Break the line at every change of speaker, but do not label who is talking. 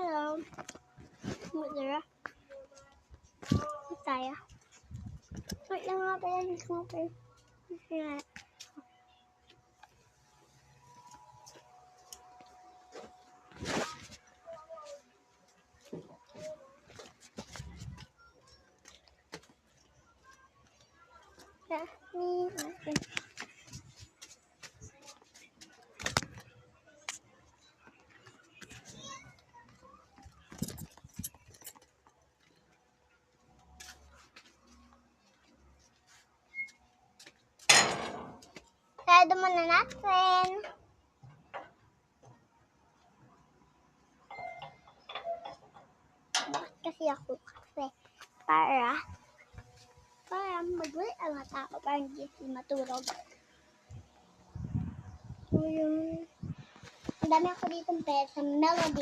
Hello. Mudra. Tayo. Wait lang nga pala. Hindi ko nga pala. Sarado muna natin. Bakit kasi ako? Kasi para mag-wait ang mata ko para hindi matulog. So, ang dami ako ditong pet sa Melody.